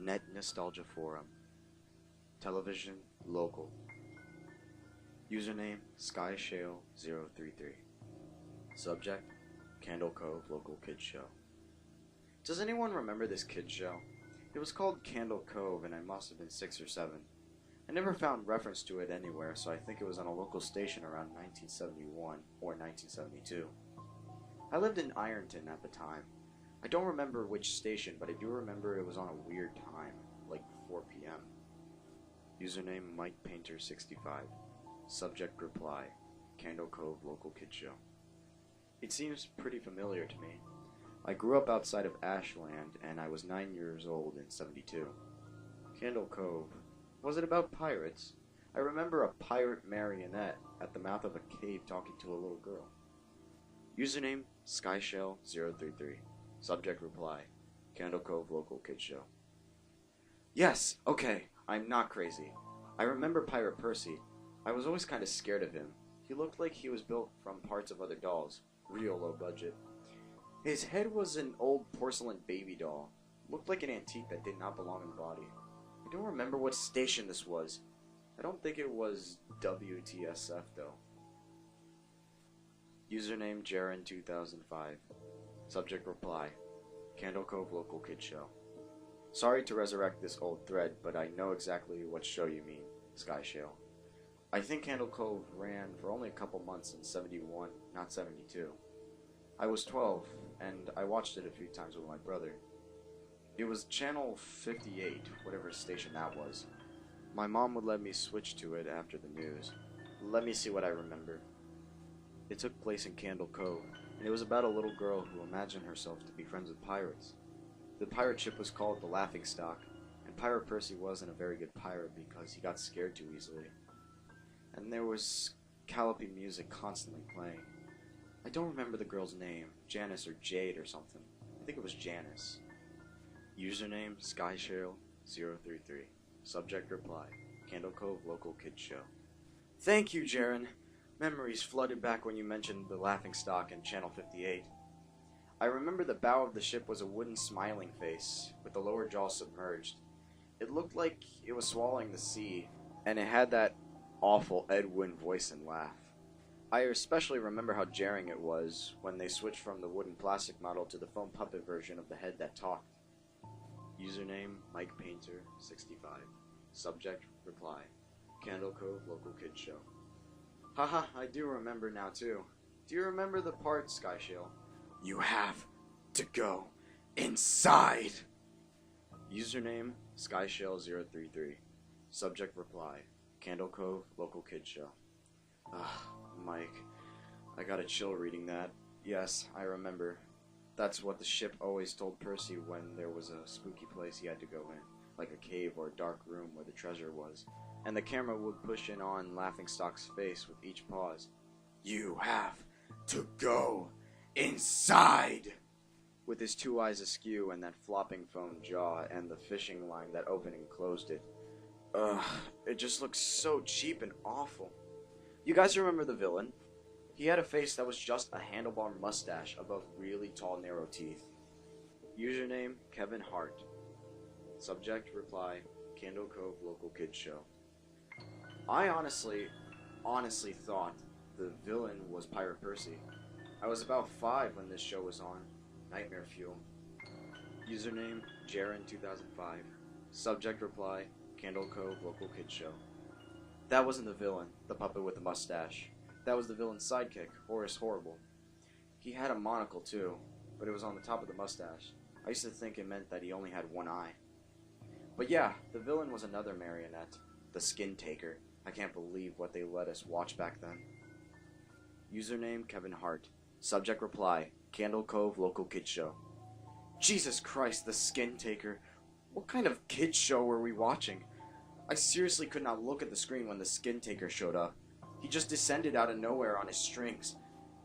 Net Nostalgia Forum. Television, local. Username, SkyShale033. Subject, Candle Cove Local Kids Show. Does anyone remember this kids show? It was called Candle Cove and I must have been 6 or 7. I never found reference to it anywhere, so I think it was on a local station around 1971 or 1972. I lived in Ironton at the time. I don't remember which station, but I do remember it was on a weird time, like 4 p.m. Username Mike Painter 65. Subject reply, Candle Cove Local Kids Show. It seems pretty familiar to me. I grew up outside of Ashland, and I was 9 years old in 72. Candle Cove. Was it about pirates? I remember a pirate marionette at the mouth of a cave talking to a little girl. Username, SkyShell033. Subject reply, Candle Cove Local Kids Show. Yes, okay, I'm not crazy. I remember Pirate Percy. I was always kind of scared of him. He looked like he was built from parts of other dolls. Real low budget. His head was an old porcelain baby doll. Looked like an antique that did not belong in the body. I don't remember what station this was. I don't think it was WTSF though. Username Jaren2005. Subject reply, Candle Cove Local Kids Show. Sorry to resurrect this old thread, but I know exactly what show you mean, SkyShale. I think Candle Cove ran for only a couple months in 71, not 72. I was 12, and I watched it a few times with my brother. It was channel 58, whatever station that was. My mom would let me switch to it after the news. Let me see what I remember. It took place in Candle Cove, and it was about a little girl who imagined herself to be friends with pirates. The pirate ship was called the Laughingstock, and Pirate Percy wasn't a very good pirate because he got scared too easily. And there was calliope music constantly playing. I don't remember the girl's name, Janice or Jade or something. I think it was Janice. Username SkyShale033. Subject reply, Candle Cove Local Kids Show. Thank you, Jaren. Memories flooded back when you mentioned the Laughingstock and Channel 58. I remember the bow of the ship was a wooden smiling face, with the lower jaw submerged. It looked like it was swallowing the sea, and it had that awful Ed Wynn voice and laugh. I especially remember how jarring it was when they switched from the wooden plastic model to the foam puppet version of the head that talked. Username Mike Painter 65. Subject reply, Candle Cove Local Kids Show. Haha, I do remember now too. Do you remember the part, SkyShale? You have to go inside. Username SkyShale033. Subject reply, Candle Cove Local Kids Show. Mike, I got a chill reading that. Yes, I remember. That's what the ship always told Percy when there was a spooky place he had to go in, like a cave or a dark room where the treasure was. And the camera would push in on Laughingstock's face with each pause. You have to go inside! With his 2 eyes askew and that flopping foam jaw and the fishing line that opened and closed it. It just looks so cheap and awful. You guys remember the villain? He had a face that was just a handlebar mustache above really tall narrow teeth. Username Kevin Hart. Subject reply, Candle Cove Local Kids Show. I honestly thought the villain was Pirate Percy. I was about 5 when this show was on. Nightmare fuel. Username Jaren2005. Subject reply, Candle Cove Local Kids Show. That wasn't the villain, the puppet with the mustache. That was the villain's sidekick, Horace Horrible. He had a monocle too, but it was on the top of the mustache. I used to think it meant that he only had 1 eye. But yeah, the villain was another marionette, the Skin Taker. I can't believe what they let us watch back then. Username Kevin Hart. Subject reply, Candle Cove Local Kids Show. Jesus Christ, the Skin Taker. What kind of kids show were we watching? I seriously could not look at the screen when the Skin Taker showed up. He just descended out of nowhere on his strings.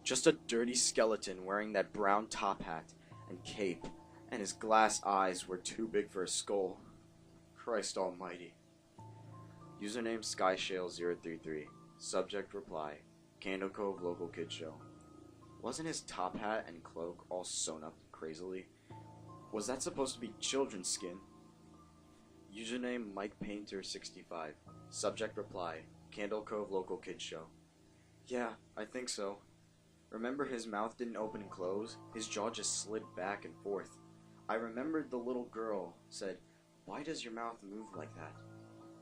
Just a dirty skeleton wearing that brown top hat and cape, and his glass eyes were too big for his skull. Christ almighty. Username SkyShale033. Subject reply, Candle Cove Local Kids Show. Wasn't his top hat and cloak all sewn up crazily? Was that supposed to be children's skin? Username MikePainter65. Subject reply, Candle Cove Local Kids Show. Yeah, I think so. Remember his mouth didn't open and close? His jaw just slid back and forth. I remembered the little girl said, "Why does your mouth move like that?"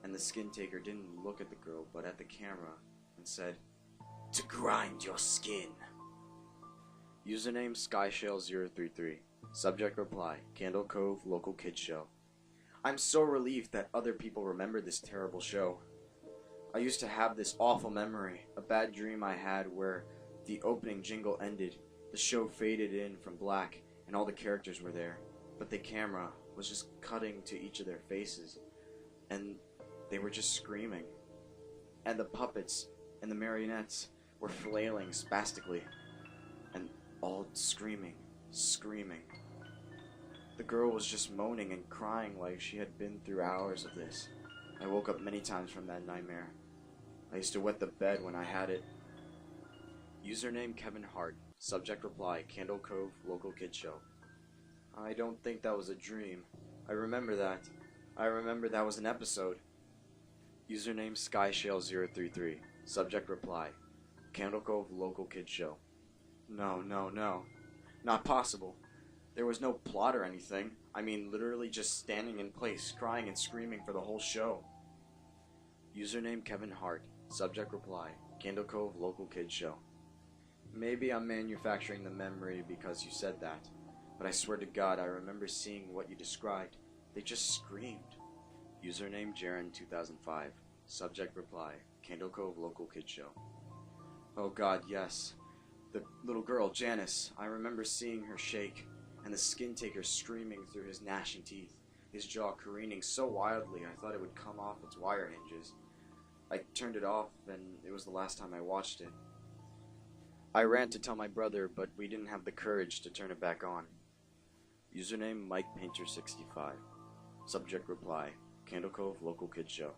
And the skin taker didn't look at the girl but at the camera and said, "To grind your skin." Username SkyShale033. Subject reply, Candle Cove Local Kids Show. I'm so relieved that other people remember this terrible show. I used to have this awful memory, a bad dream I had where the opening jingle ended, the show faded in from black, and all the characters were there, but the camera was just cutting to each of their faces, and they were just screaming. And the puppets and the marionettes were flailing spastically, and all screaming. The girl was just moaning and crying like she had been through hours of this. I woke up many times from that nightmare. I used to wet the bed when I had it. Username Kevin Hart. Subject reply, Candle Cove Local Kids Show. I don't think that was a dream. I remember that. I remember that was an episode. Username SkyShale033. Subject reply, Candle Cove Local Kids Show. No. Not possible. There was no plot or anything. I mean, literally just standing in place, crying and screaming for the whole show. Username Kevin Hart. Subject reply, Candle Cove Local Kids Show. Maybe I'm manufacturing the memory because you said that, but I swear to God I remember seeing what you described. They just screamed. Username Jaren2005. Subject reply, Candle Cove Local Kids Show. Oh God, yes. The little girl, Janice, I remember seeing her shake, and the skin taker screaming through his gnashing teeth, his jaw careening so wildly I thought it would come off its wire hinges. I turned it off, and it was the last time I watched it. I ran to tell my brother, but we didn't have the courage to turn it back on. Username MikePainter65. Subject reply, Candle Cove Local Kids Show.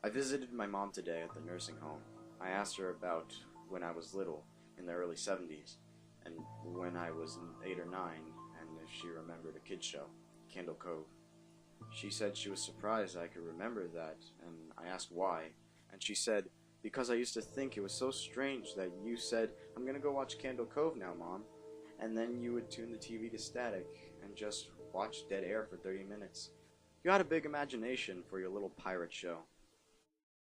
I visited my mom today at the nursing home. I asked her about when I was little, in the early 70s, and when I was 8 or 9, and if she remembered a kids show, Candle Cove. She said she was surprised I could remember that, and I asked why, and she said, "Because I used to think it was so strange that you said, 'I'm gonna go watch Candle Cove now, Mom,' and then you would tune the TV to static and just watch dead air for 30 minutes. You had a big imagination for your little pirate show."